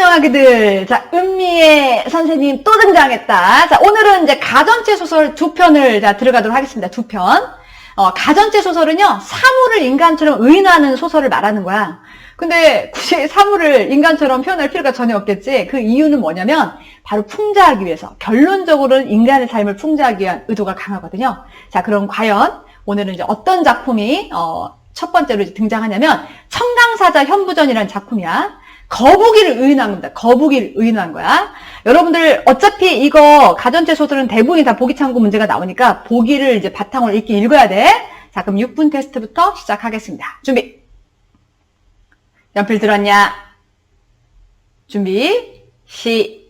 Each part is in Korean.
안녕하기들. 자, 은미의 선생님 또 등장했다. 자, 오늘은 이제 가전체 소설 두 편을 들어가도록 하겠습니다. 두 편. 가전체 소설은요, 사물을 인간처럼 의인화하는 소설을 말하는 거야. 근데 굳이 사물을 인간처럼 표현할 필요가 전혀 없겠지. 그 이유는 뭐냐면, 바로 풍자하기 위해서. 결론적으로는 인간의 삶을 풍자하기 위한 의도가 강하거든요. 자, 그럼 과연 오늘은 이제 어떤 작품이, 첫 번째로 등장하냐면, 청강사자 현부전이라는 작품이야. 거북이를 의인한 겁니다. 거북이를 의인한 거야. 여러분들 어차피 이거 가전체 소설은 대부분이 다 보기 참고 문제가 나오니까 보기를 이제 바탕으로 읽어야 돼. 자, 그럼 6분 테스트부터 시작하겠습니다. 준비. 연필 들었냐? 준비. 시작.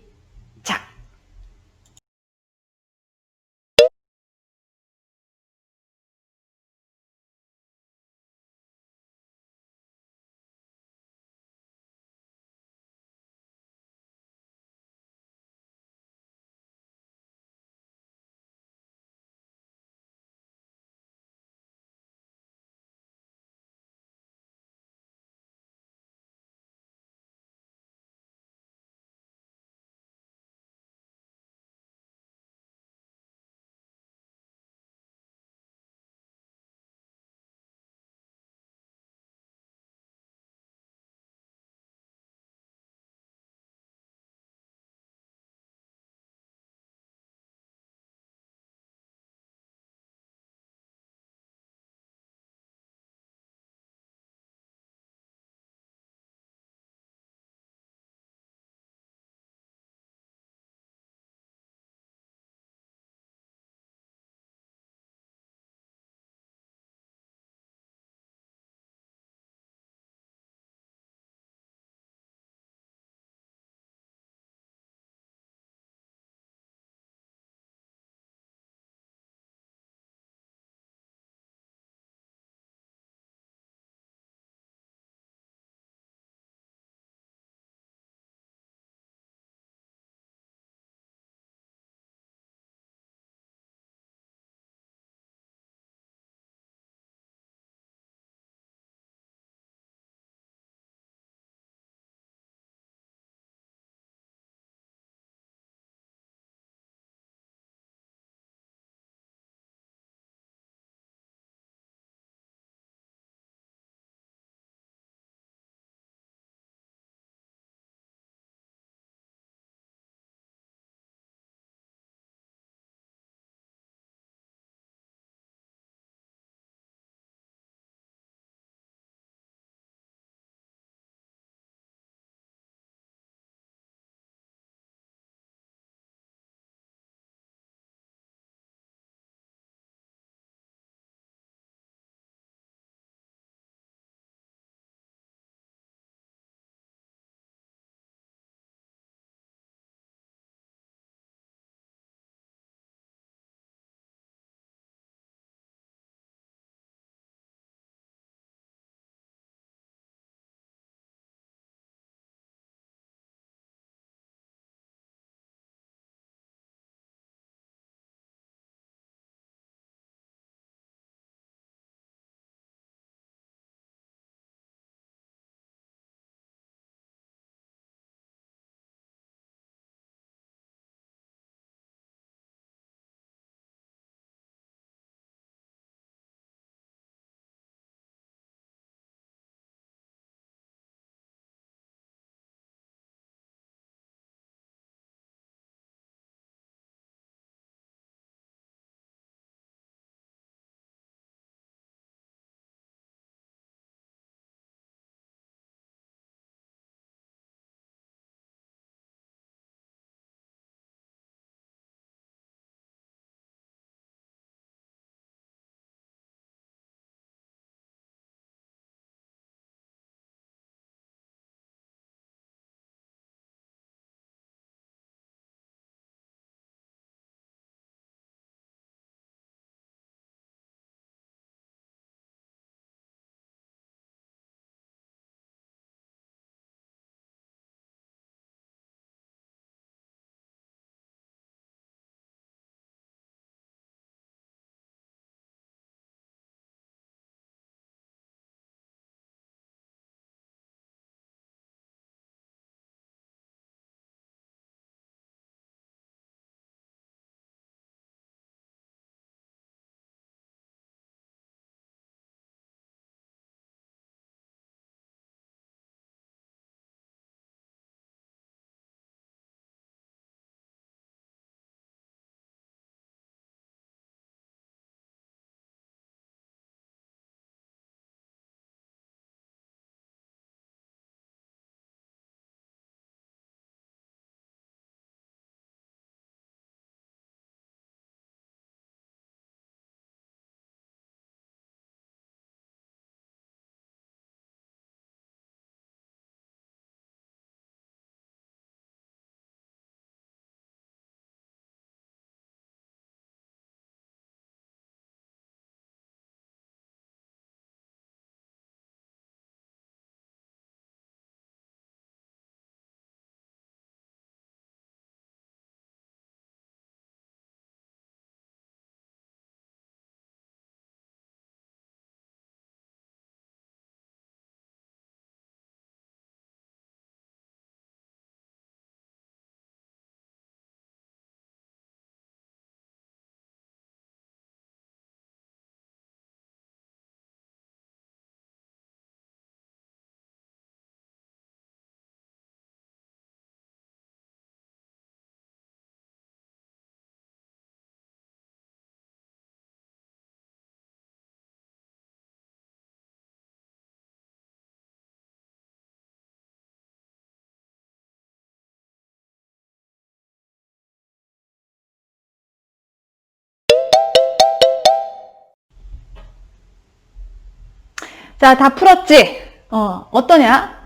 자, 다 풀었지? 어떠냐?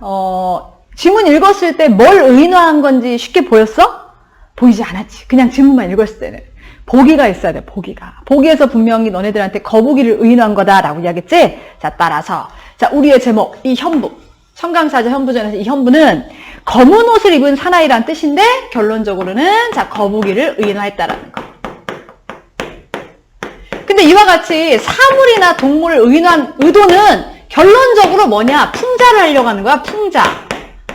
지문 읽었을 때 뭘 의인화한 건지 쉽게 보였어? 보이지 않았지. 그냥 지문만 읽었을 때는. 보기가 있어야 돼, 보기가. 보기에서 분명히 너네들한테 거북이를 의인화한 거다라고 이야기했지? 자, 따라서. 자, 우리의 제목, 이 현부. 청강사자 현부전에서 이 현부는 검은 옷을 입은 사나이란 뜻인데, 결론적으로는, 자, 거북이를 의인화했다라는 거. 근데 이와 같이 사물이나 동물을 의인화한 의도는 결론적으로 뭐냐? 풍자를 하려고 하는 거야, 풍자.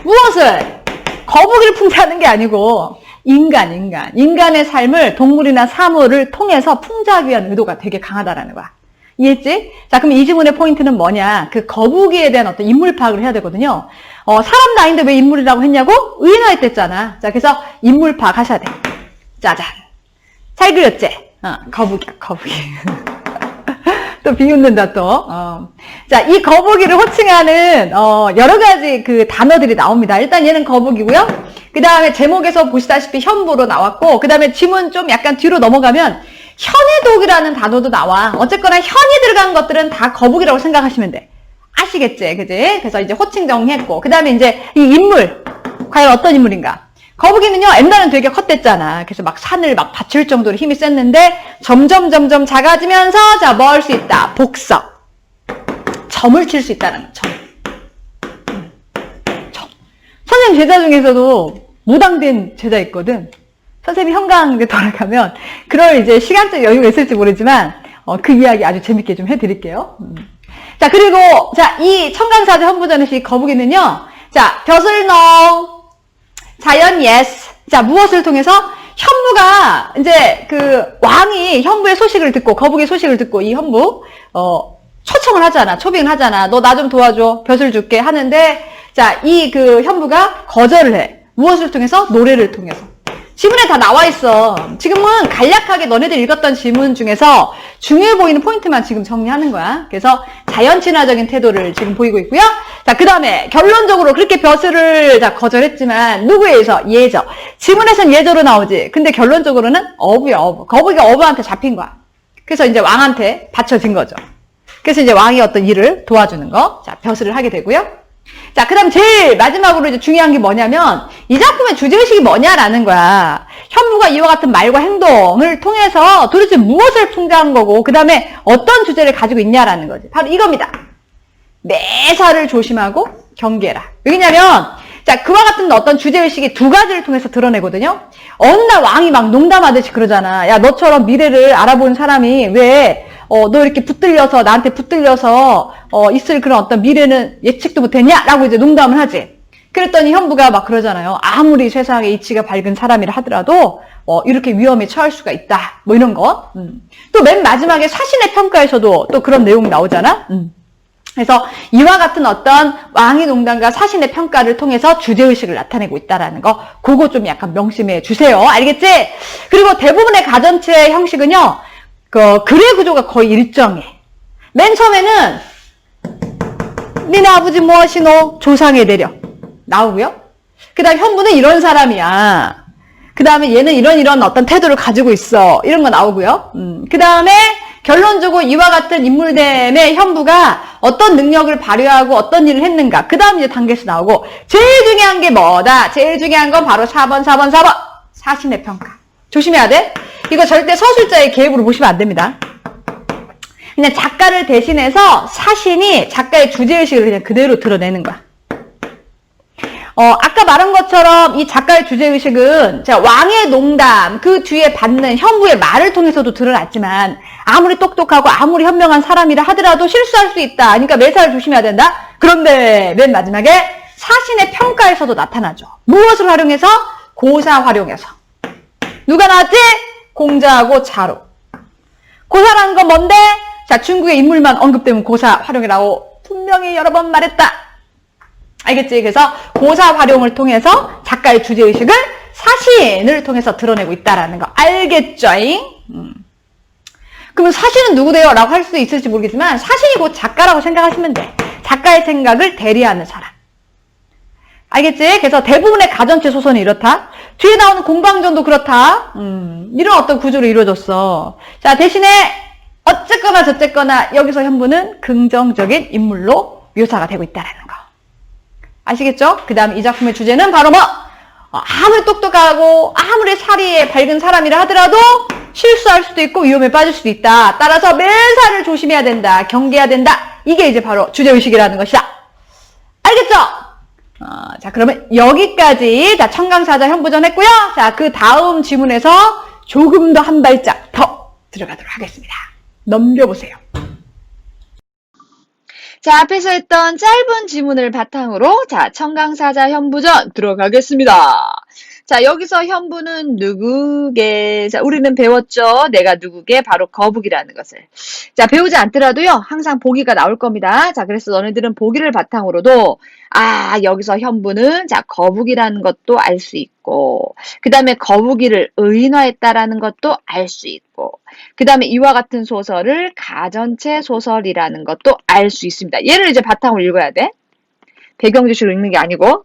무엇을? 거북이를 풍자하는 게 아니고, 인간의 삶을 동물이나 사물을 통해서 풍자하기 위한 의도가 되게 강하다라는 거야. 이해했지? 자, 그럼 이 지문의 포인트는 뭐냐? 그 거북이에 대한 어떤 인물 파악을 해야 되거든요. 사람도 아닌데 왜 인물이라고 했냐고? 의인화했댔잖아. 자, 그래서 인물 파악 하셔야 돼. 짜잔. 잘 그렸지? 거북이야, 거북이. 또 비웃는다, 또. 자, 이 거북이를 호칭하는, 여러 가지 그 단어들이 나옵니다. 일단 얘는 거북이고요. 그 다음에 제목에서 보시다시피 현부로 나왔고, 그 다음에 지문 좀 약간 뒤로 넘어가면 현해독이라는 단어도 나와. 어쨌거나 현이 들어간 것들은 다 거북이라고 생각하시면 돼. 아시겠지? 그지? 그래서 이제 호칭 정리했고, 그 다음에 이제 이 인물. 과연 어떤 인물인가? 거북이는요, 옛날엔 되게 컸댔잖아. 그래서 막 산을 막 받칠 정도로 힘이 셌는데, 점점 작아지면서, 자, 뭐 할 수 있다? 복석. 점을 칠 수 있다는 거, 점. 선생님 제자 중에서도 무당된 제자 있거든. 선생님이 현강에 돌아가면, 그럴 이제 시간적 여유가 있을지 모르지만, 그 이야기 아주 재밌게 좀 해드릴게요. 자, 그리고, 자, 이 청강사자 현부전에서 이 거북이는요, 자, 벼슬 넣 자연 예스. 자, 무엇을 통해서? 현부가 이제 그 왕이 현부의 소식을 듣고, 거북이의 소식을 듣고 이 현부 초청을 하잖아. 초빙을 하잖아. 너 나 좀 도와줘. 벼슬 줄게 하는데, 자, 이 그 현부가 거절을 해. 무엇을 통해서? 노래를 통해서. 지문에 다 나와 있어. 지금은 간략하게 너네들 읽었던 지문 중에서 중요해 보이는 포인트만 지금 정리하는 거야. 그래서 자연 친화적인 태도를 지금 보이고 있고요. 자, 그 다음에 결론적으로 그렇게 벼슬을 자, 거절했지만 누구에 의해서? 예저. 지문에선 예저로 나오지. 근데 결론적으로는 어부야, 어부. 거북이가 어부한테 잡힌 거야. 그래서 이제 왕한테 바쳐진 거죠. 그래서 이제 왕이 어떤 일을 도와주는 거. 자, 벼슬을 하게 되고요. 자, 그 다음 제일 마지막으로 이제 중요한 게 뭐냐면, 이 작품의 주제의식이 뭐냐라는 거야. 현부가 이와 같은 말과 행동을 통해서 도대체 무엇을 풍자한 거고, 그 다음에 어떤 주제를 가지고 있냐라는 거지. 바로 이겁니다. 매사를 조심하고 경계해라. 왜냐면, 자, 그와 같은 어떤 주제의식이 두 가지를 통해서 드러내거든요. 어느 날 왕이 막 농담하듯이 그러잖아. 야, 너처럼 미래를 알아본 사람이 왜, 너 이렇게 붙들려서, 나한테 붙들려서, 있을 그런 어떤 미래는 예측도 못했냐? 라고 이제 농담을 하지. 그랬더니 현부가 막 그러잖아요. 아무리 세상에 이치가 밝은 사람이라 하더라도, 이렇게 위험에 처할 수가 있다. 뭐 이런 거. 또 맨 마지막에 사신의 평가에서도 또 그런 내용이 나오잖아. 그래서 이와 같은 어떤 왕의 농담과 사신의 평가를 통해서 주제의식을 나타내고 있다라는 거, 그거 좀 약간 명심해 주세요. 알겠지? 그리고 대부분의 가전체 형식은요, 글의 구조가 거의 일정해. 맨 처음에는, 니네 아버지 뭐 하시노? 조상에 내려. 나오고요. 그 다음에 현부는 이런 사람이야. 그 다음에 얘는 이런 어떤 태도를 가지고 있어. 이런 거 나오고요. 그 다음에 결론적으로 이와 같은 인물됨의 현부가 어떤 능력을 발휘하고 어떤 일을 했는가. 그 다음 이제 단계에서 나오고, 제일 중요한 게 뭐다? 제일 중요한 건 바로 4번. 사신의 평가. 조심해야 돼. 이거 절대 서술자의 계획으로 보시면 안 됩니다. 그냥 작가를 대신해서 사신이 작가의 주제의식을 그냥 그대로 드러내는 거야. 아까 말한 것처럼 이 작가의 주제의식은 자, 왕의 농담, 그 뒤에 받는 현부의 말을 통해서도 드러났지만 아무리 똑똑하고 아무리 현명한 사람이라 하더라도 실수할 수 있다. 그러니까 매사를 조심해야 된다. 그런데 맨 마지막에 사신의 평가에서도 나타나죠. 무엇을 활용해서? 고사 활용해서. 누가 나왔지? 공자하고 자로. 고사라는 건 뭔데? 자, 중국의 인물만 언급되면 고사 활용이라고 분명히 여러 번 말했다. 알겠지? 그래서 고사 활용을 통해서 작가의 주제의식을 사신을 통해서 드러내고 있다라는 거. 알겠죠잉? 그러면 사신은 누구대요? 라고 할 수도 있을지 모르겠지만 사신이 곧 작가라고 생각하시면 돼. 작가의 생각을 대리하는 사람. 알겠지? 그래서 대부분의 가전체 소설은 이렇다. 뒤에 나오는 공방전도 그렇다. 이런 어떤 구조로 이루어졌어. 자, 대신에 어쨌거나 저쨌거나 여기서 현부는 긍정적인 인물로 묘사가 되고 있다는 거. 아시겠죠? 그 다음 이 작품의 주제는 바로 뭐? 아무리 똑똑하고 아무리 사리에 밝은 사람이라 하더라도 실수할 수도 있고 위험에 빠질 수도 있다. 따라서 매사를 조심해야 된다. 경계해야 된다. 이게 이제 바로 주제의식이라는 것이다. 알겠죠? 자, 그러면 여기까지 자, 청강사자 현부전 했고요. 자, 그 다음 지문에서 조금 더 한 발짝 더 들어가도록 하겠습니다. 넘겨보세요. 자, 앞에서 했던 짧은 지문을 바탕으로 자, 청강사자 현부전 들어가겠습니다. 자, 여기서 현부는 누구게? 자, 우리는 배웠죠. 내가 누구게? 바로 거북이라는 것을. 자, 배우지 않더라도요. 항상 보기가 나올 겁니다. 자, 그래서 너네들은 보기를 바탕으로도 여기서 현부는 자, 거북이라는 것도 알 수 있고 그 다음에 거북이를 의인화했다라는 것도 알 수 있고 그 다음에 이와 같은 소설을 가전체 소설이라는 것도 알 수 있습니다. 얘를 이제 바탕으로 읽어야 돼. 배경지식을 읽는 게 아니고.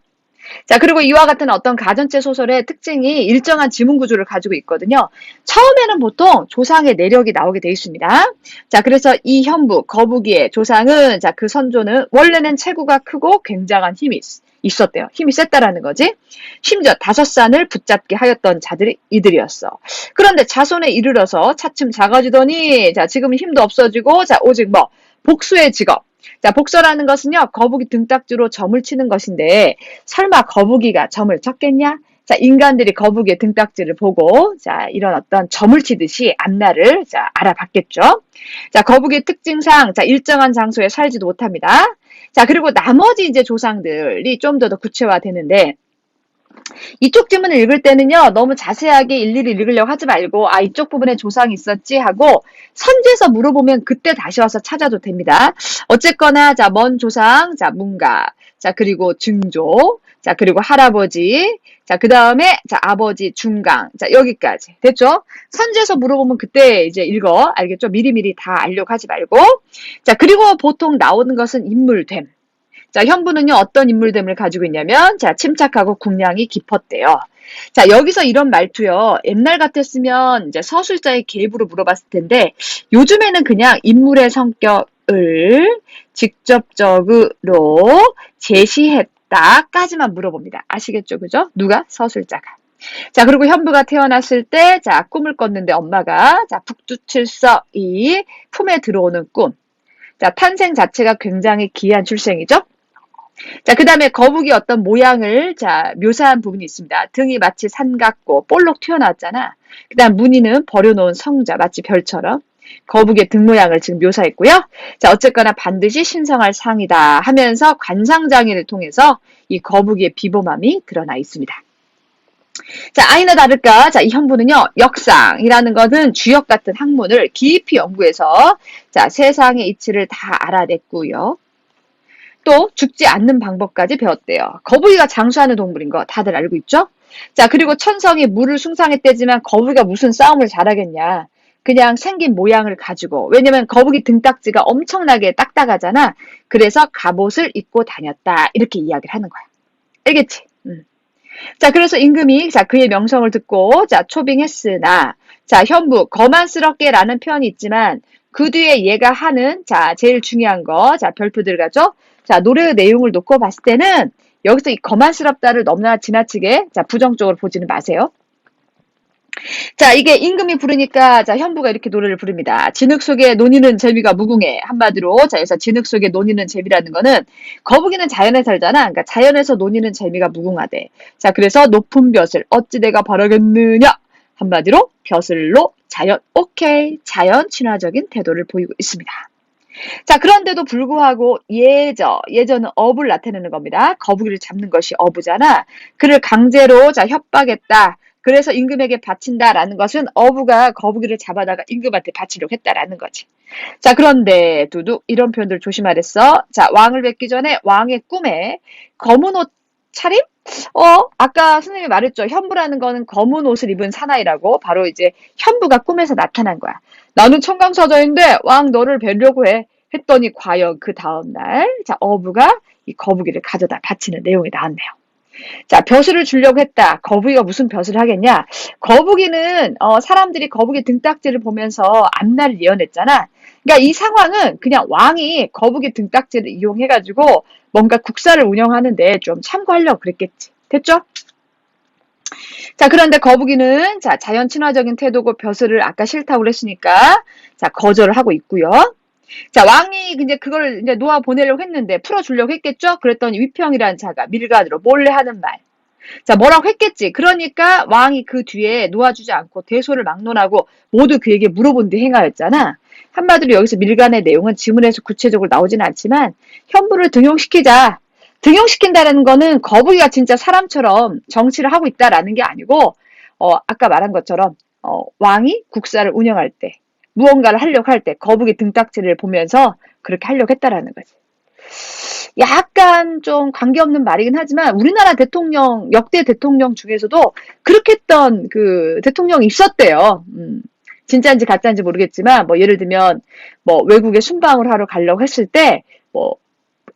자, 그리고 이와 같은 어떤 가전체 소설의 특징이 일정한 지문 구조를 가지고 있거든요. 처음에는 보통 조상의 내력이 나오게 되어 있습니다. 자, 그래서 이 현부, 거북이의 조상은, 자, 그 선조는 원래는 체구가 크고 굉장한 힘이 있었대요. 힘이 셌다라는 거지. 심지어 5산을 붙잡게 하였던 자들이 이들이었어. 그런데 자손에 이르러서 차츰 작아지더니, 자, 지금 힘도 없어지고, 자, 오직 뭐, 복수의 직업. 자, 복서라는 것은요, 거북이 등딱지로 점을 치는 것인데, 설마 거북이가 점을 쳤겠냐? 자, 인간들이 거북이의 등딱지를 보고, 자, 이런 어떤 점을 치듯이 앞날을, 자, 알아봤겠죠? 자, 거북이의 특징상, 자, 일정한 장소에 살지도 못합니다. 자, 그리고 나머지 이제 조상들이 좀 더 구체화되는데, 이쪽 지문을 읽을 때는요, 너무 자세하게 일일이 읽으려고 하지 말고, 이쪽 부분에 조상이 있었지 하고, 선지에서 물어보면 그때 다시 와서 찾아도 됩니다. 어쨌거나, 자, 먼 조상, 자, 문가, 자, 그리고 증조, 자, 그리고 할아버지, 자, 그 다음에, 자, 아버지, 중강, 자, 여기까지. 됐죠? 선지에서 물어보면 그때 이제 읽어. 알겠죠? 미리미리 다 알려고 하지 말고. 자, 그리고 보통 나오는 것은 인물됨. 자, 현부는요, 어떤 인물됨을 가지고 있냐면, 자, 침착하고 궁량이 깊었대요. 자, 여기서 이런 말투요, 옛날 같았으면 이제 서술자의 계부로 물어봤을 텐데, 요즘에는 그냥 인물의 성격을 직접적으로 제시했다까지만 물어봅니다. 아시겠죠? 그죠? 누가? 서술자가. 자, 그리고 현부가 태어났을 때, 자, 꿈을 꿨는데 엄마가, 자, 북두칠서이 품에 들어오는 꿈. 자, 탄생 자체가 굉장히 기이한 출생이죠? 자, 그 다음에 거북이 어떤 모양을, 자, 묘사한 부분이 있습니다. 등이 마치 산 같고 볼록 튀어나왔잖아. 그 다음 무늬는 버려놓은 성자, 마치 별처럼. 거북이의 등 모양을 지금 묘사했고요. 자, 어쨌거나 반드시 신성할 상이다 하면서 관상장애를 통해서 이 거북이의 비범함이 드러나 있습니다. 자, 아니나 다를까, 자, 이 현부는요, 역상이라는 것은 주역 같은 학문을 깊이 연구해서, 자, 세상의 이치를 다 알아냈고요. 또 죽지 않는 방법까지 배웠대요. 거북이가 장수하는 동물인 거 다들 알고 있죠? 자, 그리고 천성이 물을 숭상했대지만 거북이가 무슨 싸움을 잘하겠냐. 그냥 생긴 모양을 가지고. 왜냐면 거북이 등딱지가 엄청나게 딱딱하잖아. 그래서 갑옷을 입고 다녔다. 이렇게 이야기를 하는 거야. 알겠지? 자, 그래서 임금이, 자, 그의 명성을 듣고, 자, 초빙했으나, 자, 현부, 거만스럽게라는 표현이 있지만, 그 뒤에 얘가 하는, 자, 제일 중요한 거, 자, 별표 들어가죠? 자, 노래의 내용을 놓고 봤을 때는, 여기서 이 거만스럽다를 너무나 지나치게, 자, 부정적으로 보지는 마세요. 자, 이게 임금이 부르니까, 자, 현부가 이렇게 노래를 부릅니다. 진흙 속에 논이는 재미가 무궁해. 한마디로, 자, 그래서 진흙 속에 논이는 재미라는 거는, 거북이는 자연에 살잖아. 그러니까 자연에서 논이는 재미가 무궁하대. 자, 그래서 높은 벼슬, 어찌 내가 바라겠느냐. 한마디로, 벼슬로 자연, 오케이. 자연 친화적인 태도를 보이고 있습니다. 자, 그런데도 불구하고 예전은 어부를 나타내는 겁니다. 거북이를 잡는 것이 어부잖아. 그를 강제로, 자, 협박했다. 그래서 임금에게 바친다라는 것은 어부가 거북이를 잡아다가 임금한테 바치려고 했다라는 거지. 자, 그런데 두둑 이런 표현들 조심하랬어. 자, 왕을 뵙기 전에 왕의 꿈에 검은 옷 차림? 아까 선생님이 말했죠. 현부라는 거는 검은 옷을 입은 사나이라고. 바로 이제 현부가 꿈에서 나타난 거야. 나는 청강사자인데 왕 너를 뵈려고 해. 했더니 과연 그 다음날, 자, 어부가 이 거북이를 가져다 바치는 내용이 나왔네요. 자, 벼슬을 주려고 했다. 거북이가 무슨 벼슬을 하겠냐? 거북이는 사람들이 거북이 등딱지를 보면서 앞날을 예언했잖아. 그러니까 이 상황은 그냥 왕이 거북이 등딱지를 이용해가지고 뭔가 국사를 운영하는데 좀 참고하려고 그랬겠지. 됐죠? 자, 그런데 거북이는 자, 자연 친화적인 태도고 벼슬을 아까 싫다고 그랬으니까 자, 거절을 하고 있고요. 자, 왕이 이제 그걸 이제 놓아 보내려고 했는데 풀어주려고 했겠죠? 그랬더니 위평이라는 자가 밀간으로 몰래 하는 말. 자, 뭐라고 했겠지. 그러니까 왕이 그 뒤에 놓아주지 않고 대소를 막론하고 모두 그에게 물어본 뒤 행하였잖아. 한마디로 여기서 밀간의 내용은 지문에서 구체적으로 나오진 않지만 현부를 등용시키자. 등용시킨다는 거는 거북이가 진짜 사람처럼 정치를 하고 있다라는 게 아니고 아까 말한 것처럼 왕이 국사를 운영할 때 무언가를 하려고 할 때 거북이 등딱지를 보면서 그렇게 하려고 했다라는 거지. 약간 좀 관계없는 말이긴 하지만 우리나라 대통령, 역대 대통령 중에서도 그렇게 했던 그 대통령이 있었대요. 진짜인지 가짜인지 모르겠지만 뭐 예를 들면 뭐 외국에 순방을 하러 가려고 했을 때 뭐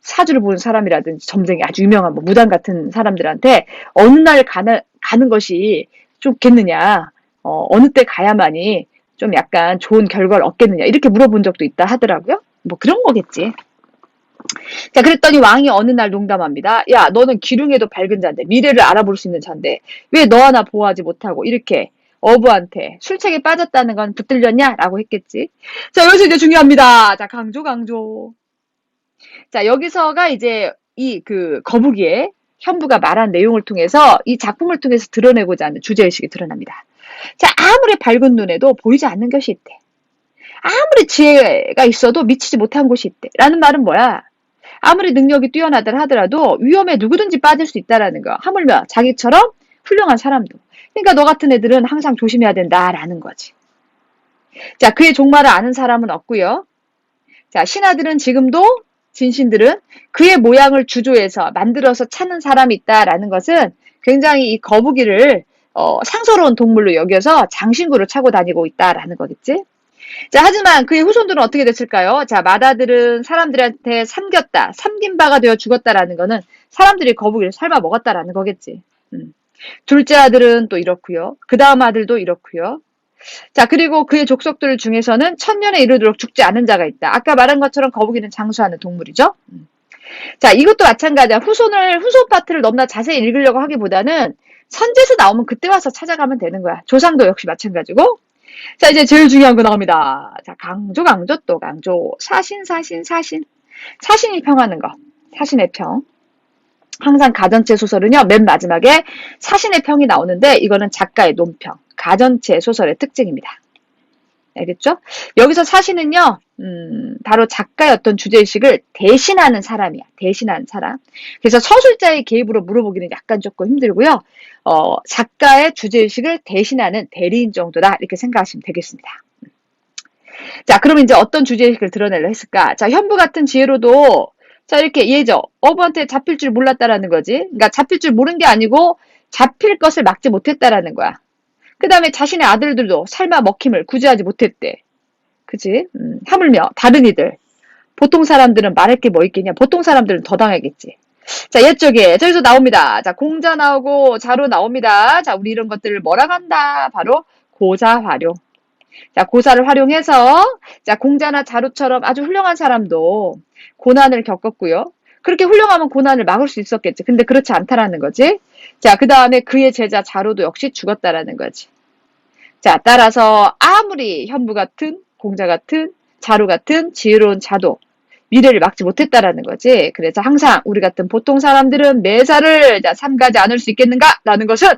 사주를 보는 사람이라든지 점쟁이 아주 유명한 뭐 무당 같은 사람들한테 어느 날 가는 것이 좋겠느냐, 어느 때 가야만이 좀 약간 좋은 결과를 얻겠느냐 이렇게 물어본 적도 있다 하더라고요. 뭐 그런 거겠지. 자, 그랬더니 왕이 어느 날 농담합니다. 야, 너는 기륭에도 밝은 자인데 미래를 알아볼 수 있는 자인데 왜 너 하나 보호하지 못하고 이렇게 어부한테 술책에 빠졌다는 건 붙들렸냐? 라고 했겠지. 자, 여기서 이제 중요합니다. 자, 강조. 자, 여기서가 이제 이 그 거북이의 현부가 말한 내용을 통해서 이 작품을 통해서 드러내고자 하는 주제의식이 드러납니다. 자, 아무리 밝은 눈에도 보이지 않는 것이 있대. 아무리 지혜가 있어도 미치지 못한 곳이 있대. 라는 말은 뭐야? 아무리 능력이 뛰어나다 하더라도 위험에 누구든지 빠질 수 있다라는 거. 하물며 자기처럼 훌륭한 사람도. 그러니까 너 같은 애들은 항상 조심해야 된다라는 거지. 자, 그의 종말을 아는 사람은 없고요. 자, 신하들은 지금도 진신들은 그의 모양을 주조해서 만들어서 찾는 사람이 있다라는 것은 굉장히 이 거북이를 상서로운 동물로 여겨서 장신구로 차고 다니고 있다라는 거겠지. 자, 하지만 그의 후손들은 어떻게 됐을까요? 자, 마다들은 사람들한테 삼긴 바가 되어 죽었다라는 거는 사람들이 거북이를 삶아 먹었다라는 거겠지. 둘째 아들은 또 이렇고요. 그 다음 아들도 이렇고요. 자, 그리고 그의 족속들 중에서는 천년에 이르도록 죽지 않은 자가 있다. 아까 말한 것처럼 거북이는 장수하는 동물이죠. 자, 이것도 마찬가지야. 후손 파트를 너무나 자세히 읽으려고 하기보다는 선제에서 나오면 그때 와서 찾아가면 되는 거야. 조상도 역시 마찬가지고. 자, 이제 제일 중요한 거 나옵니다. 자, 강조, 또 강조. 사신이 평하는 거. 사신의 평. 항상 가전체 소설은요, 맨 마지막에 사신의 평이 나오는데, 이거는 작가의 논평. 가전체 소설의 특징입니다. 알겠죠? 여기서 사신은요, 바로 작가의 어떤 주제의식을 대신하는 사람이야. 대신하는 사람. 그래서 서술자의 개입으로 물어보기는 약간 조금 힘들고요. 작가의 주제의식을 대신하는 대리인 정도다. 이렇게 생각하시면 되겠습니다. 자, 그럼 이제 어떤 주제의식을 드러내려 했을까? 자, 현부 같은 지혜로도, 자, 이렇게 예죠. 어부한테 잡힐 줄 몰랐다라는 거지. 그러니까 잡힐 줄 모른 게 아니고, 잡힐 것을 막지 못했다라는 거야. 그 다음에 자신의 아들들도 삶아 먹힘을 구제하지 못했대. 그치? 하물며 다른 이들. 보통 사람들은 말할 게 뭐 있겠냐. 보통 사람들은 더 당하겠지. 자, 옛적에 저기서 나옵니다. 자, 공자 나오고 자로 나옵니다. 자, 우리 이런 것들을 뭐라고 한다? 바로 고사 활용. 자, 고사를 활용해서 자, 공자나 자로처럼 아주 훌륭한 사람도 고난을 겪었고요. 그렇게 훌륭하면 고난을 막을 수 있었겠지. 근데 그렇지 않다라는 거지. 자, 그 다음에 그의 제자 자로도 역시 죽었다라는 거지. 자, 따라서 아무리 현부 같은, 공자 같은, 자로 같은 지혜로운 자도 미래를 막지 못했다라는 거지. 그래서 항상 우리 같은 보통 사람들은 매사를 삼가지 않을 수 있겠는가라는 것은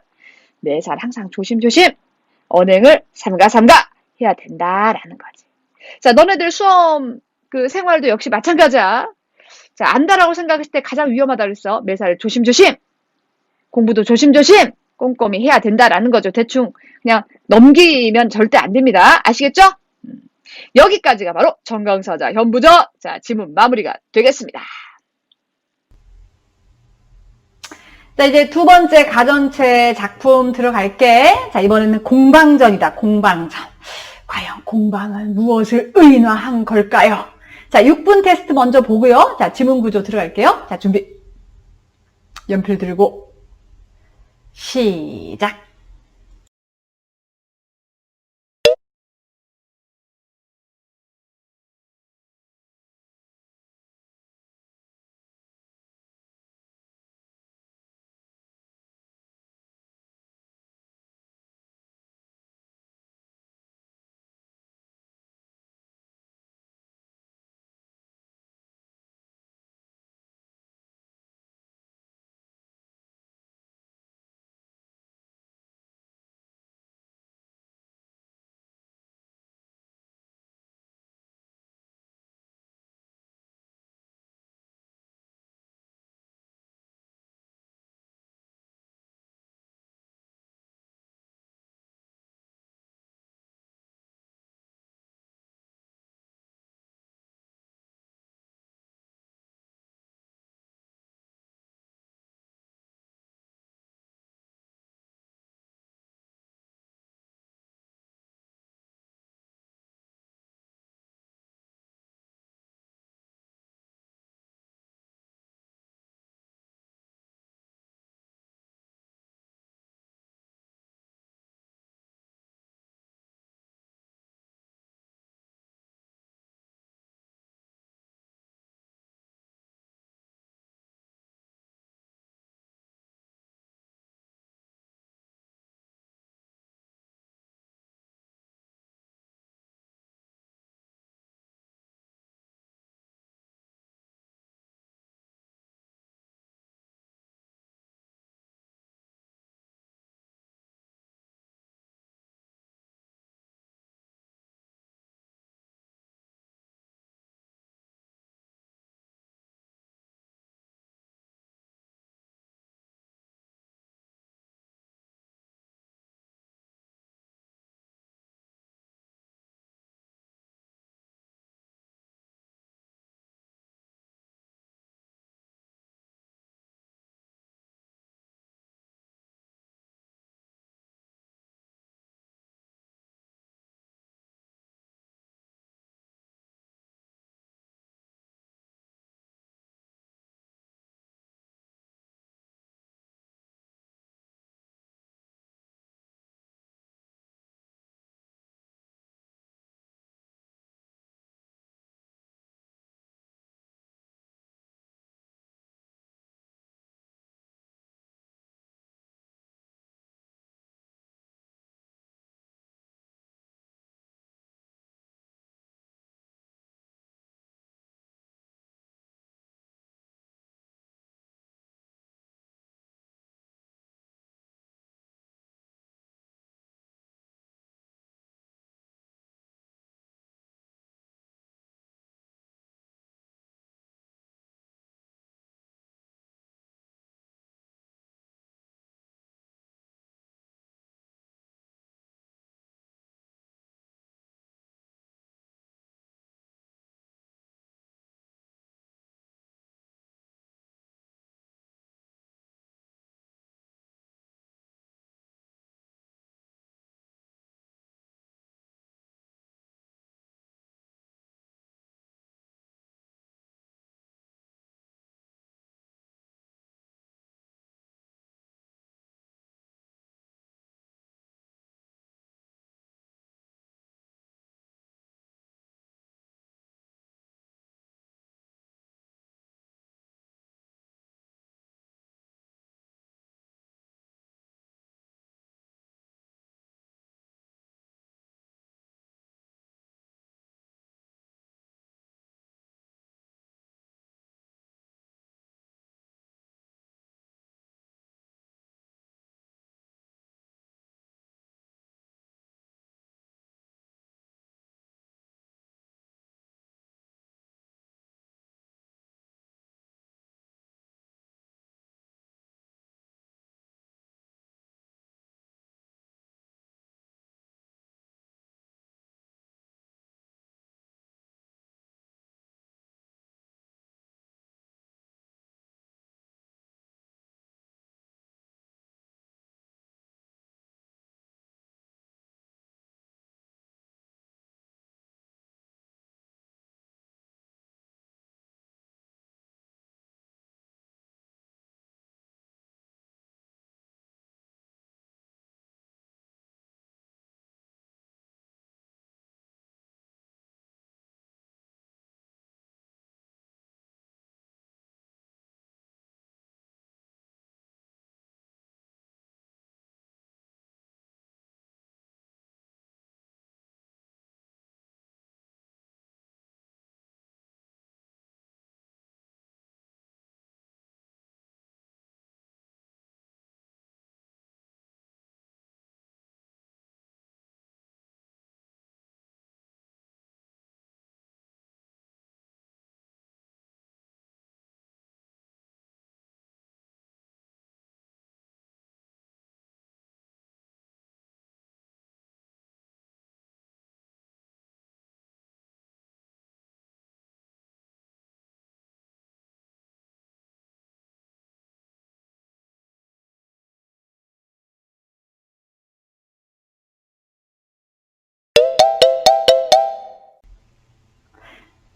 매사를 항상 조심조심 언행을 삼가 해야 된다라는 거지. 자, 너네들 수험 그 생활도 역시 마찬가지야. 자, 안다라고 생각했을 때 가장 위험하다 그랬어. 매사를 조심조심, 공부도 조심조심 꼼꼼히 해야 된다라는 거죠. 대충 그냥 넘기면 절대 안 됩니다. 아시겠죠? 여기까지가 바로 정강사자 현부죠. 자, 지문 마무리가 되겠습니다. 자, 이제 두 번째 가전체 작품 들어갈게. 자, 이번에는 공방전이다. 공방전. 과연 공방은 무엇을 의인화한 걸까요? 자, 6분 테스트 먼저 보고요. 자, 지문 구조 들어갈게요. 자, 준비. 연필 들고 시작.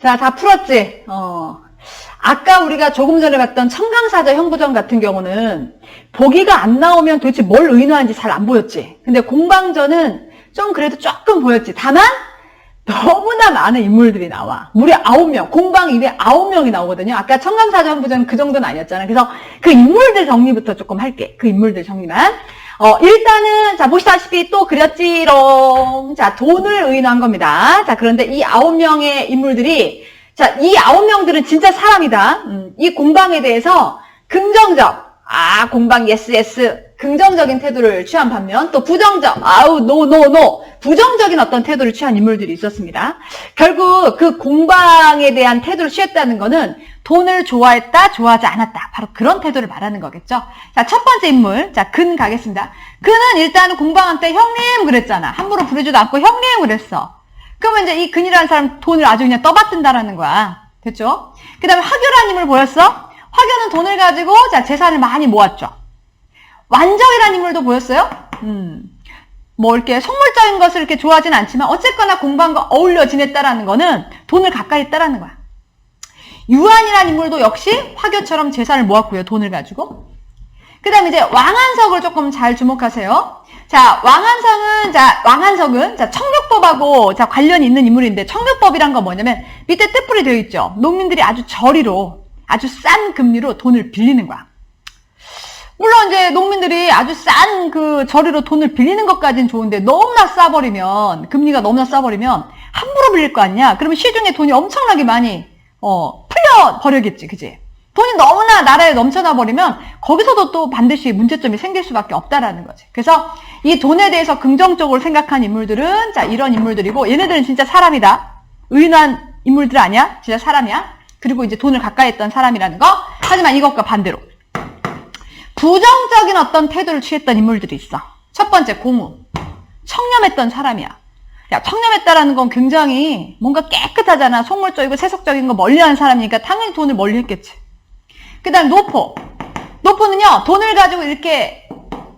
자, 다 풀었지? 아까 우리가 조금 전에 봤던 청강사자 현부전 같은 경우는 보기가 안 나오면 도대체 뭘 의노하는지 잘 안 보였지. 근데 공방전은 좀 그래도 조금 보였지. 다만 너무나 많은 인물들이 나와. 무려 9명. 공방 입에 9명이 나오거든요. 아까 청강사자 현부전 그 정도는 아니었잖아. 그래서 그 인물들 정리부터 조금 할게. 그 인물들 정리만. 일단은, 자, 보시다시피 또 그렸지롱. 자, 돈을 의노한 겁니다. 자, 그런데 이 9명의 인물들이, 자, 이 9명들은 진짜 사람이다. 이 공방에 대해서 긍정적, 공방 yes, 긍정적인 태도를 취한 반면 또 부정적, no, 부정적인 어떤 태도를 취한 인물들이 있었습니다. 결국 그 공방에 대한 태도를 취했다는 거는 돈을 좋아했다, 좋아하지 않았다. 바로 그런 태도를 말하는 거겠죠. 자, 첫 번째 인물. 자, 근 가겠습니다. 근은 일단은 공방한테 형님 그랬잖아. 함부로 부르지도 않고 형님 그랬어. 그러면 이제 이 근이라는 사람 돈을 아주 그냥 떠받든다라는 거야. 됐죠? 그 다음에 화교라는 인물 보였어? 화교는 돈을 가지고, 자, 재산을 많이 모았죠. 완적이라는 인물도 보였어요? 뭐 이렇게 속물적인 것을 이렇게 좋아하진 않지만 어쨌거나 공방과 어울려 지냈다라는 거는 돈을 가까이 했다라는 거야. 유한이라는 인물도 역시 화교처럼 재산을 모았고요. 돈을 가지고. 그 다음에 이제 왕한석을 조금 잘 주목하세요. 자, 왕한석은 청묘법하고 관련이 있는 인물인데, 청묘법이란 건 뭐냐면 밑에 뜻풀이 되어 있죠. 농민들이 아주 저리로, 아주 싼 금리로 돈을 빌리는 거야. 물론 이제 농민들이 아주 싼 그 저리로 돈을 빌리는 것까지는 좋은데 너무나 싸버리면, 금리가 너무나 싸버리면 함부로 빌릴 거 아니야? 그러면 시중에 돈이 엄청나게 많이 풀려버려겠지, 그지? 돈이 너무나 나라에 넘쳐나 버리면 거기서도 또 반드시 문제점이 생길 수밖에 없다라는 거지. 그래서 이 돈에 대해서 긍정적으로 생각한 인물들은, 자, 이런 인물들이고, 얘네들은 진짜 사람이다. 의인한 인물들 아니야? 진짜 사람이야. 그리고 이제 돈을 가까이 했던 사람이라는 거. 하지만 이것과 반대로 부정적인 어떤 태도를 취했던 인물들이 있어. 첫 번째, 공우. 청렴했던 사람이야. 야, 청렴했다라는 건 굉장히 뭔가 깨끗하잖아. 속물적이고 세속적인 거 멀리하는 사람이니까 당연히 돈을 멀리 했겠지. 그 다음 노포. 노포는요, 돈을 가지고 이렇게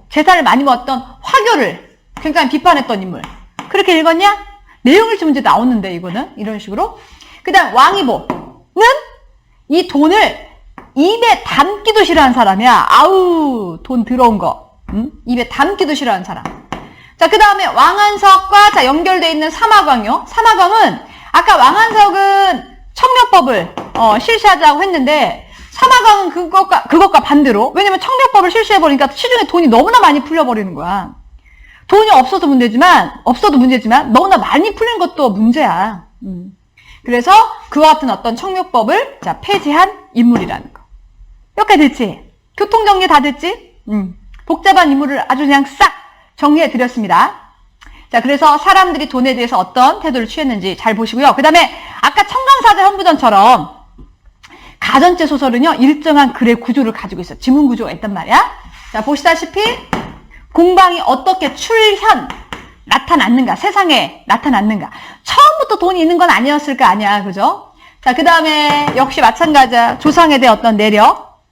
재산을 많이 모았던 화교를 굉장히 비판했던 인물. 그렇게 읽었냐? 내용일치 문제 나오는데, 이거는. 이런 식으로. 그 다음 왕이보는 이 돈을 입에 담기도 싫어하는 사람이야. 아우, 돈 더러운 거. 입에 담기도 싫어하는 사람. 자, 그 다음에 왕한석과 연결되어 있는 사마광이요. 사마광은 아까 왕한석은 청묘법을 실시하자고 했는데, 사마광은 그것과 반대로. 왜냐면 청묘법을 실시해버리니까 시중에 돈이 너무나 많이 풀려버리는 거야. 돈이 없어도 문제지만 너무나 많이 풀린 것도 문제야. 그래서 그와 같은 어떤 청묘법을 폐지한 인물이라는 거. 여기까지 됐지? 교통정리 다 됐지? 복잡한 인물을 아주 그냥 싹 정리해드렸습니다. 자, 그래서 사람들이 돈에 대해서 어떤 태도를 취했는지 잘 보시고요. 그 다음에 아까 청강사자 현부전처럼 가전제 소설은요, 일정한 글의 구조를 가지고 있어. 지문 구조가 있단 말이야. 자, 보시다시피 공방이 어떻게 나타났는가, 세상에 나타났는가. 처음부터 돈이 있는 건 아니었을 거 아니야, 그죠? 자, 그 다음에 역시 마찬가지야. 조상에 대한 어떤 내력.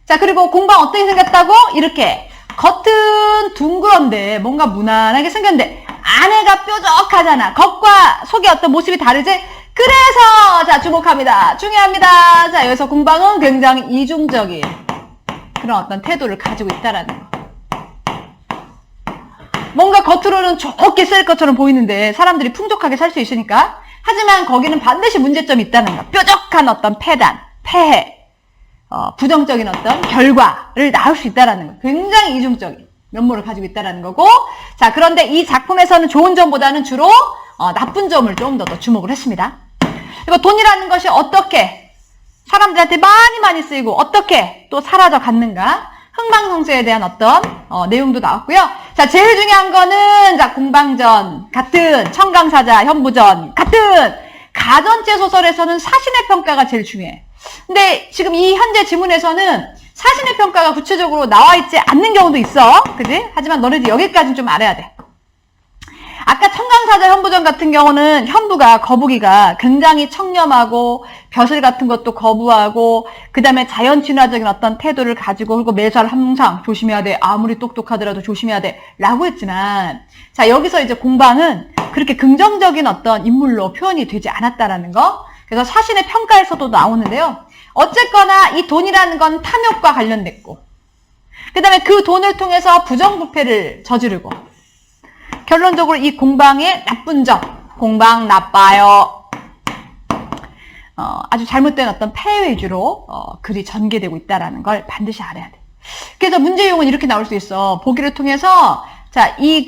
자, 그리고 공방 어떻게 생겼다고? 이렇게 겉은 둥그런데 뭔가 무난하게 생겼는데 안에가 뾰족하잖아. 겉과 속의 어떤 모습이 다르지? 그래서 자, 주목합니다. 중요합니다. 자, 여기서 공방은 굉장히 이중적인 그런 어떤 태도를 가지고 있다라는 거. 뭔가 겉으로는 좋게 쓸 것처럼 보이는데 사람들이 풍족하게 살 수 있으니까. 하지만 거기는 반드시 문제점이 있다는 거. 뾰족한 어떤 폐해, 부정적인 어떤 결과를 낳을 수 있다는 거. 굉장히 이중적인 면모를 가지고 있다는 거고. 자, 그런데 이 작품에서는 좋은 점보다는 주로 나쁜 점을 좀 더 주목을 했습니다. 그리고 돈이라는 것이 어떻게 사람들한테 많이 쓰이고 어떻게 또 사라져 갔는가. 흥망성쇠에 대한 어떤 내용도 나왔고요. 자, 제일 중요한 거는 자, 공방전 같은 청강사자 현부전 같은 가전제 소설에서는 사신의 평가가 제일 중요해. 근데 지금 이 현재 지문에서는 사신의 평가가 구체적으로 나와 있지 않는 경우도 있어. 그지? 하지만 너네들 여기까지는 좀 알아야 돼. 아까 청강사자 현부전 같은 경우는 현부가, 거북이가 굉장히 청렴하고 벼슬 같은 것도 거부하고 그 다음에 자연 친화적인 어떤 태도를 가지고 그리고 매사를 항상 조심해야 돼. 아무리 똑똑하더라도 조심해야 돼. 라고 했지만 자, 여기서 이제 공방은 그렇게 긍정적인 어떤 인물로 표현이 되지 않았다라는 거. 그래서 사신의 평가에서도 나오는데요. 어쨌거나 이 돈이라는 건 탐욕과 관련됐고, 그 다음에 그 돈을 통해서 부정부패를 저지르고, 결론적으로 이 공방의 나쁜 점, 공방 나빠요. 아주 잘못된 어떤 폐해 위주로 글이 전개되고 있다는 걸 반드시 알아야 돼. 그래서 문제용은 이렇게 나올 수 있어. 보기를 통해서 자, 이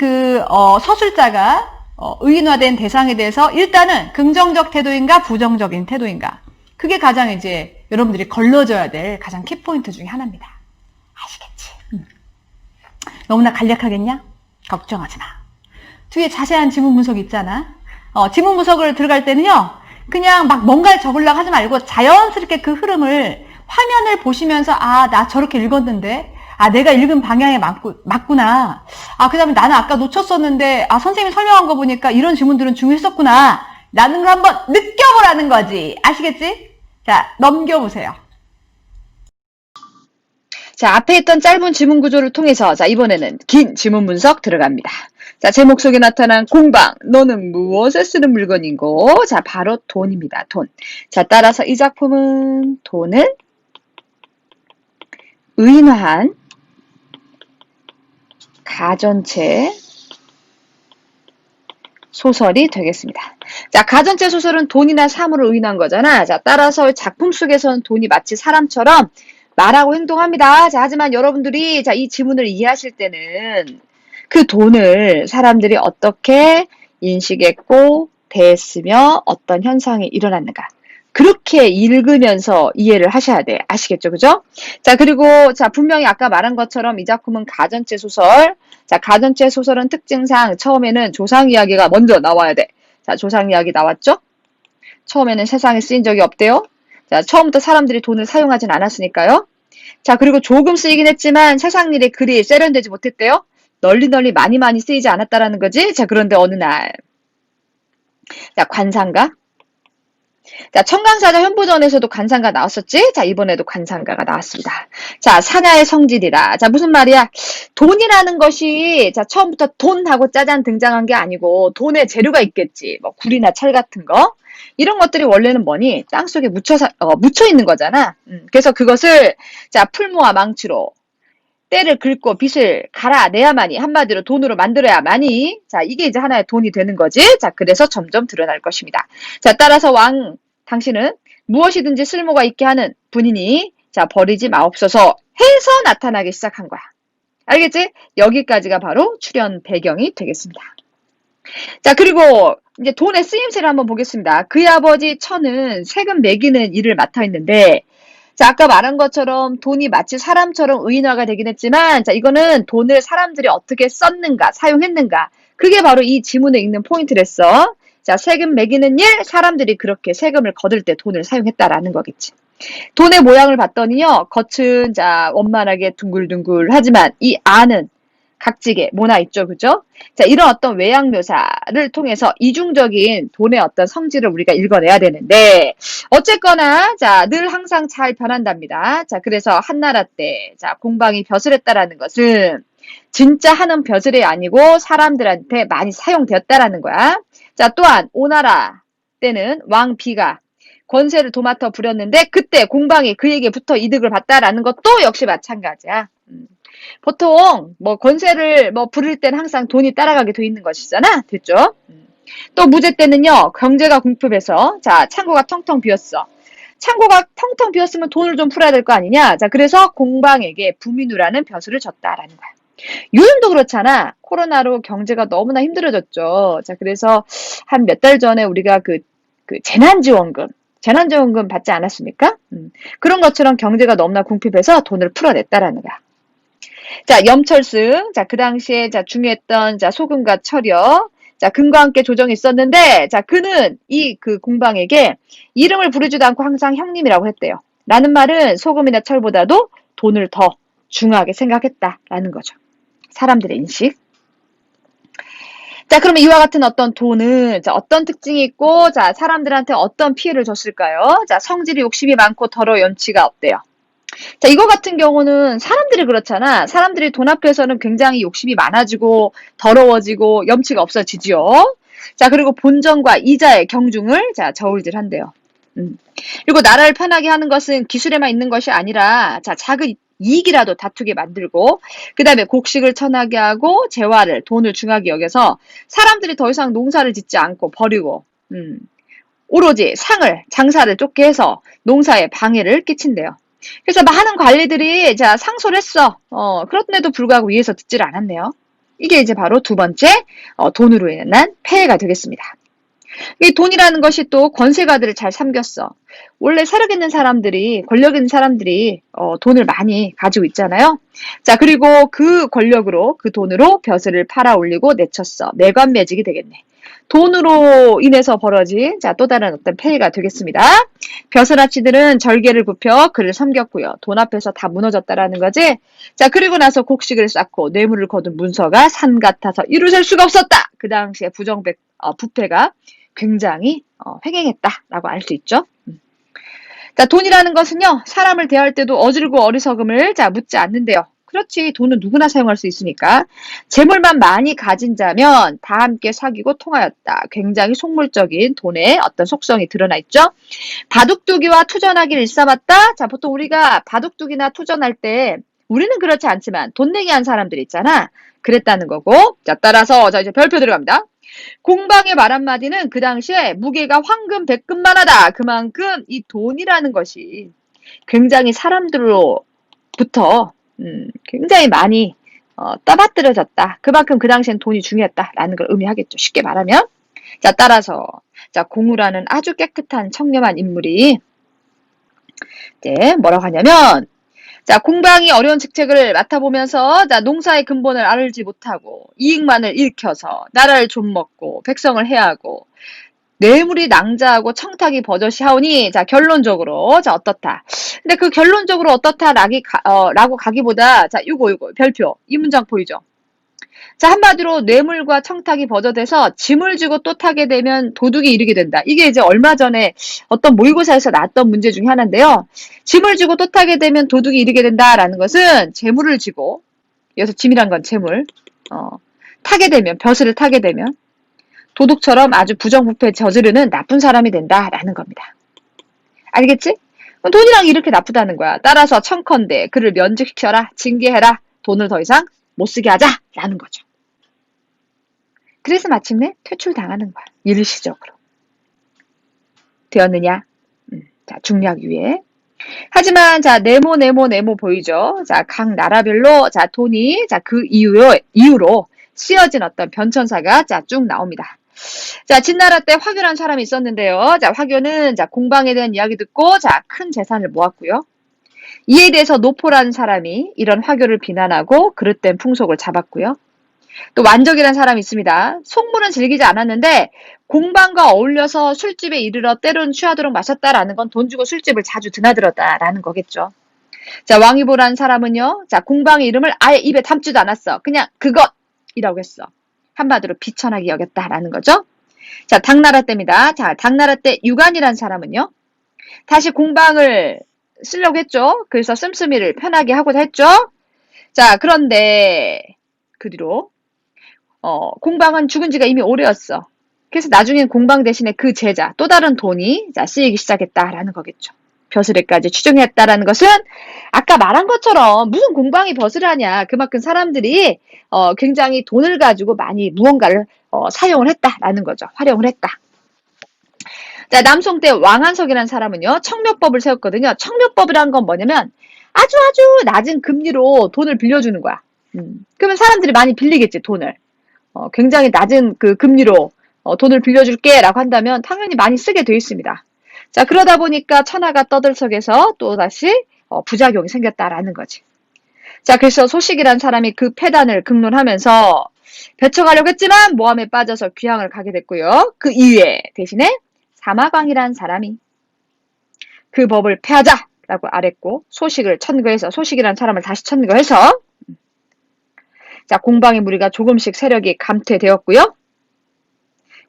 서술자가 의인화된 대상에 대해서 일단은 긍정적 태도인가 부정적인 태도인가. 그게 가장 이제 여러분들이 걸러져야 될 가장 키포인트 중에 하나입니다. 아시겠지? 너무나 간략하겠냐? 걱정하지 마. 뒤에 자세한 지문 분석이 있잖아. 지문 분석을 들어갈 때는요. 그냥 막 뭔가를 적으려고 하지 말고 자연스럽게 그 흐름을 화면을 보시면서 나 저렇게 읽었는데 내가 읽은 방향에 맞구나. 그 다음에 나는 아까 놓쳤었는데 선생님이 설명한 거 보니까 이런 지문들은 중요했었구나 라는 걸 한번 느껴보라는 거지. 아시겠지? 자, 넘겨보세요. 자, 앞에 있던 짧은 지문 구조를 통해서 자, 이번에는 긴 지문 분석 들어갑니다. 자, 제목 속에 나타난 공방, 너는 무엇에 쓰는 물건인고? 자, 바로 돈입니다. 돈. 자, 따라서 이 작품은 돈을 의인화한 가전체 소설이 되겠습니다. 자, 가전체 소설은 돈이나 사물을 의인한 거잖아. 자, 따라서 작품 속에서는 돈이 마치 사람처럼 말하고 행동합니다. 자, 하지만 여러분들이 자, 이 지문을 이해하실 때는 그 돈을 사람들이 어떻게 인식했고 대했으며 어떤 현상이 일어났는가. 그렇게 읽으면서 이해를 하셔야 돼. 아시겠죠? 그죠? 자, 그리고 자, 분명히 아까 말한 것처럼 이 작품은 가전체 소설. 자, 가전체 소설은 특징상 처음에는 조상 이야기가 먼저 나와야 돼. 자, 조상 이야기 나왔죠? 처음에는 세상에 쓰인 적이 없대요. 자, 처음부터 사람들이 돈을 사용하진 않았으니까요. 자, 그리고 조금 쓰이긴 했지만 세상 일에 그리 세련되지 못했대요. 널리 많이 쓰이지 않았다라는 거지. 자, 그런데 어느 날 자, 관상가. 자, 청강사자 현보전에서도 관상가 나왔었지? 자, 이번에도 관상가가 나왔습니다. 자, 사냐의 성질이라. 자, 무슨 말이야? 돈이라는 것이 자, 처음부터 돈하고 짜잔 등장한 게 아니고 돈의 재료가 있겠지. 뭐 굴이나 철 같은 거. 이런 것들이 원래는 뭐니? 땅속에 묻혀 있는 거잖아. 그래서 그것을 자, 풀무와 망치로 때를 긁고 빚을 갈아내야만이, 한마디로 돈으로 만들어야만이, 자, 이게 이제 하나의 돈이 되는 거지. 자, 그래서 점점 드러날 것입니다. 자, 따라서 당신은 무엇이든지 쓸모가 있게 하는 분이니, 자, 버리지 마옵소서 해서 나타나기 시작한 거야. 알겠지? 여기까지가 바로 출연 배경이 되겠습니다. 자, 그리고 이제 돈의 쓰임새를 한번 보겠습니다. 그의 아버지 천은 세금 매기는 일을 맡아 있는데, 자, 아까 말한 것처럼 돈이 마치 사람처럼 의인화가 되긴 했지만, 자, 이거는 돈을 사람들이 어떻게 썼는가, 사용했는가. 그게 바로 이 지문에 있는 포인트랬어. 자, 세금 매기는 일, 사람들이 그렇게 세금을 거둘 때 돈을 사용했다라는 거겠지. 돈의 모양을 봤더니요, 겉은 자, 원만하게 둥글둥글 하지만 이 안은 각지게 모나 있죠, 그죠? 자, 이런 어떤 외양 묘사를 통해서 이중적인 돈의 어떤 성질을 우리가 읽어내야 되는데, 어쨌거나, 자, 늘 항상 잘 변한답니다. 자, 그래서 한나라 때, 자, 공방이 벼슬했다라는 것은 진짜 하는 벼슬이 아니고 사람들한테 많이 사용되었다라는 거야. 자, 또한 오나라 때는 왕 비가 권세를 도맡아 부렸는데 그때 공방이 그에게 붙어 이득을 봤다라는 것도 역시 마찬가지야. 보통 뭐 권세를 부릴 때는 항상 돈이 따라가게 돼 있는 것이잖아. 됐죠? 또 무제 때는요. 경제가 궁핍해서 자, 창고가 텅텅 비었어. 창고가 텅텅 비었으면 돈을 좀 풀어야 될 거 아니냐. 자, 그래서 공방에게 부민우라는 벼슬을 줬다라는 거야. 요즘도 그렇잖아. 코로나로 경제가 너무나 힘들어졌죠. 자, 그래서 한 몇 달 전에 우리가 그 재난지원금 받지 않았습니까? 그런 것처럼 경제가 너무나 궁핍해서 돈을 풀어냈다라는 거야. 자, 염철승. 자, 그 당시에 자, 중요했던 자, 소금과 철이요. 자, 금과 함께 조정이 있었는데, 자, 그는 그 공방에게 이름을 부르지도 않고 항상 형님이라고 했대요. 라는 말은 소금이나 철보다도 돈을 더 중요하게 생각했다라는 거죠. 사람들의 인식. 자, 그러면 이와 같은 어떤 돈은 자, 어떤 특징이 있고, 자, 사람들한테 어떤 피해를 줬을까요? 자, 성질이 욕심이 많고 더러 염치가 없대요. 자, 이거 같은 경우는 사람들이 그렇잖아. 사람들이 돈 앞에서는 굉장히 욕심이 많아지고 더러워지고 염치가 없어지지요. 자, 그리고 본전과 이자의 경중을 자, 저울질한대요. 그리고 나라를 편하게 하는 것은 기술에만 있는 것이 아니라 자, 작은 이익이라도 다투게 만들고 그다음에 곡식을 천하게 하고 재화를 돈을 중하게 여겨서 사람들이 더 이상 농사를 짓지 않고 버리고 오로지 상을 장사를 쫓게 해서 농사에 방해를 끼친대요. 그래서 많은 관리들이 자 상소를 했어. 그런데도 불구하고 위에서 듣지를 않았네요. 이게 이제 바로 두 번째 돈으로 인한 폐해가 되겠습니다. 이 돈이라는 것이 또 권세가들을 잘 삼겼어. 원래 세력 있는 사람들이, 권력 있는 사람들이 돈을 많이 가지고 있잖아요. 자, 그리고 그 권력으로, 그 돈으로 벼슬을 팔아 올리고 내쳤어. 매관매직이 되겠네. 돈으로 인해서 벌어진 자, 또 다른 어떤 폐해가 되겠습니다. 벼슬아치들은 절개를 굽혀 그를 섬겼고요. 돈 앞에서 다 무너졌다라는 거지. 자, 그리고 나서 곡식을 쌓고 뇌물을 거둔 문서가 산 같아서 이루 셀 수가 없었다. 그 당시에 부패가 굉장히 횡행했다라고 알 수 있죠. 자, 돈이라는 것은요, 사람을 대할 때도 어질고 어리석음을 자 묻지 않는데요. 그렇지, 돈은 누구나 사용할 수 있으니까. 재물만 많이 가진 자면 다 함께 사귀고 통하였다. 굉장히 속물적인 돈의 어떤 속성이 드러나 있죠. 바둑두기와 투전하기를 일삼았다. 자, 보통 우리가 바둑두기나 투전할 때 우리는 그렇지 않지만 돈 내기 한 사람들 있잖아. 그랬다는 거고. 자, 따라서 자 이제 별표 들어갑니다. 공방의 말 한마디는 그 당시에 무게가 황금, 백금만 하다. 그만큼 이 돈이라는 것이 굉장히 사람들로부터 굉장히 많이 떠받들여졌다. 그만큼 그 당시엔 돈이 중요했다라는 걸 의미하겠죠. 쉽게 말하면. 자, 따라서 자 공우라는 아주 깨끗한 청렴한 인물이 이제 뭐라고 하냐면 자, 공방이 어려운 직책을 맡아보면서 자, 농사의 근본을 알지 못하고 이익만을 일켜서 나라를 좀먹고 백성을 해하고 뇌물이 낭자하고 청탁이 버젓이 하오니 자, 결론적으로 자, 어떻다. 근데 그 결론적으로 어떻다 라고 가기보다 자, 요거 별표. 이 문장 보이죠? 자, 한마디로 뇌물과 청탁이 버젓해서 짐을 지고 또 타게 되면 도둑이 이르게 된다. 이게 이제 얼마 전에 어떤 모의고사에서 나왔던 문제 중에 하나인데요. 짐을 지고 또 타게 되면 도둑이 이르게 된다라는 것은 재물을 지고, 여기서 짐이란 건 재물, 타게 되면, 벼슬을 타게 되면 도둑처럼 아주 부정부패 저지르는 나쁜 사람이 된다라는 겁니다. 알겠지? 돈이랑 이렇게 나쁘다는 거야. 따라서 청컨대 그를 면직시켜라, 징계해라, 돈을 더 이상 못 쓰게 하자라는 거죠. 그래서 마침내 퇴출당하는 거야. 일시적으로. 되었느냐? 자, 중략 위에. 하지만 자, 네모 보이죠? 자, 각 나라별로 자, 돈이 자, 그 이유로 쓰여진 어떤 변천사가 자, 쭉 나옵니다. 자, 진나라 때 화교란 사람이 있었는데요. 자, 화교는 자, 공방에 대한 이야기 듣고 자, 큰 재산을 모았고요. 이에 대해서 노포라는 사람이 이런 화교를 비난하고 그릇된 풍속을 잡았고요. 또 완적이라는 사람이 있습니다. 속물은 즐기지 않았는데 공방과 어울려서 술집에 이르러 때론 취하도록 마셨다라는 건 돈 주고 술집을 자주 드나들었다라는 거겠죠. 자, 왕유보라는 사람은요. 자, 공방의 이름을 아예 입에 담지도 않았어. 그냥 그것이라고 했어. 한마디로 비천하게 여겼다라는 거죠. 자, 당나라 때입니다. 자, 당나라 때 유관이라는 사람은요. 다시 공방을 쓰려고 했죠. 그래서 씀씀이를 편하게 하고자 했죠. 자, 그런데 그 뒤로 공방은 죽은 지가 이미 오래였어. 그래서 나중엔 공방 대신에 그 제자, 또 다른 돈이 자, 쓰이기 시작했다라는 거겠죠. 벼슬에까지 추종했다라는 것은 아까 말한 것처럼 무슨 공방이 벼슬을 하냐. 그만큼 사람들이 굉장히 돈을 가지고 많이 무언가를 사용을 했다라는 거죠. 활용을 했다. 자, 남송 때 왕한석이라는 사람은요. 청묘법을 세웠거든요. 청묘법이라는 건 뭐냐면 아주 낮은 금리로 돈을 빌려주는 거야. 그러면 사람들이 많이 빌리겠지, 돈을. 굉장히 낮은 그 금리로 돈을 빌려줄게 라고 한다면 당연히 많이 쓰게 돼 있습니다. 자, 그러다 보니까 천하가 떠들썩해서 또다시 부작용이 생겼다라는 거지. 자, 그래서 소식이란 사람이 그 폐단을 극론하면서 배척하려고 했지만 모함에 빠져서 귀향을 가게 됐고요. 그 이후에 대신에 사마광이란 사람이 그 법을 폐하자라고 아랬고 소식을 천거해서 소식이란 사람을 다시 천거해서 자, 공방의 무리가 조금씩 세력이 감퇴되었고요.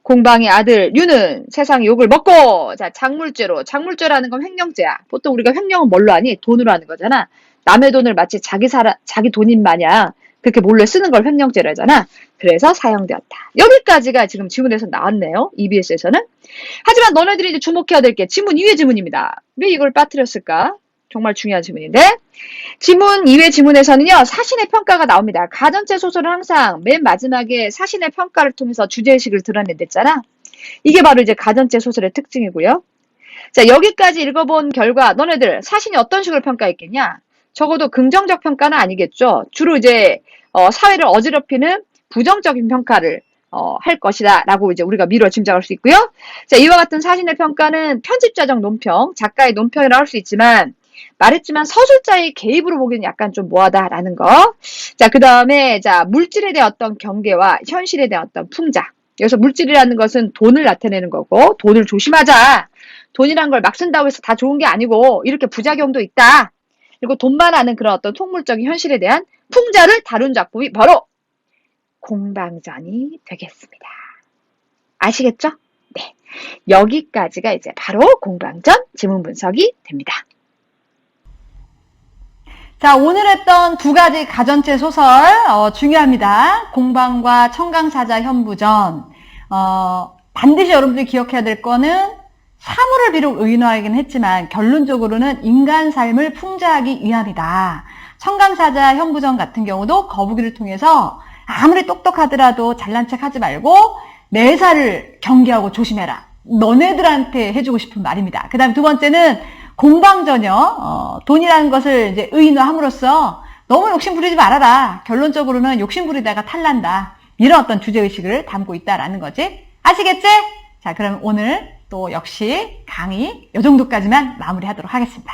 공방의 아들 유는 세상 욕을 먹고 자, 작물죄라는 건 횡령죄야. 보통 우리가 횡령은 뭘로 하니? 돈으로 하는 거잖아. 남의 돈을 마치 자기 돈인 마냥 그렇게 몰래 쓰는 걸 횡령죄라잖아. 그래서 사형되었다. 여기까지가 지금 지문에서 나왔네요. EBS에서는. 하지만 너네들이 이제 주목해야 될 게 지문 2회 지문입니다. 왜 이걸 빠뜨렸을까? 정말 중요한 지문인데. 지문 2회 지문에서는요. 사신의 평가가 나옵니다. 가전체 소설은 항상 맨 마지막에 사신의 평가를 통해서 주제의식을 드러낸댔잖아. 이게 바로 이제 가전체 소설의 특징이고요. 자, 여기까지 읽어본 결과 너네들 사신이 어떤 식으로 평가했겠냐? 적어도 긍정적 평가는 아니겠죠. 주로 이제 사회를 어지럽히는 부정적인 평가를 할 것이다 라고 이제 우리가 미뤄 짐작할 수 있고요. 자, 이와 같은 사신의 평가는 편집자적 논평, 작가의 논평이라 할 수 있지만 말했지만 서술자의 개입으로 보기는 약간 좀 뭐하다라는 거. 자, 그 다음에 자 물질에 대한 어떤 경계와 현실에 대한 어떤 풍자. 여기서 물질이라는 것은 돈을 나타내는 거고 돈을 조심하자. 돈이란 걸 막 쓴다고 해서 다 좋은 게 아니고 이렇게 부작용도 있다. 그리고 돈만 아는 그런 어떤 통물적인 현실에 대한 풍자를 다룬 작품이 바로 공방전이 되겠습니다. 아시겠죠? 네. 여기까지가 이제 바로 공방전 지문 분석이 됩니다. 자, 오늘 했던 두 가지 가전체 소설 중요합니다. 공방과 청강사자 현부전. 반드시 여러분들이 기억해야 될 거는 사물을 비록 의인화하긴 했지만 결론적으로는 인간 삶을 풍자하기 위함이다. 청강사자 현부전 같은 경우도 거북이를 통해서 아무리 똑똑하더라도 잘난 척 하지 말고 매사를 경계하고 조심해라. 너네들한테 해주고 싶은 말입니다. 그 다음 두 번째는 공방전이요. 돈이라는 것을 이제 의인화함으로써 너무 욕심 부리지 말아라. 결론적으로는 욕심 부리다가 탈난다. 이런 어떤 주제의식을 담고 있다라는 거지. 아시겠지? 자, 그럼 오늘 또 역시 강의 이 정도까지만 마무리하도록 하겠습니다.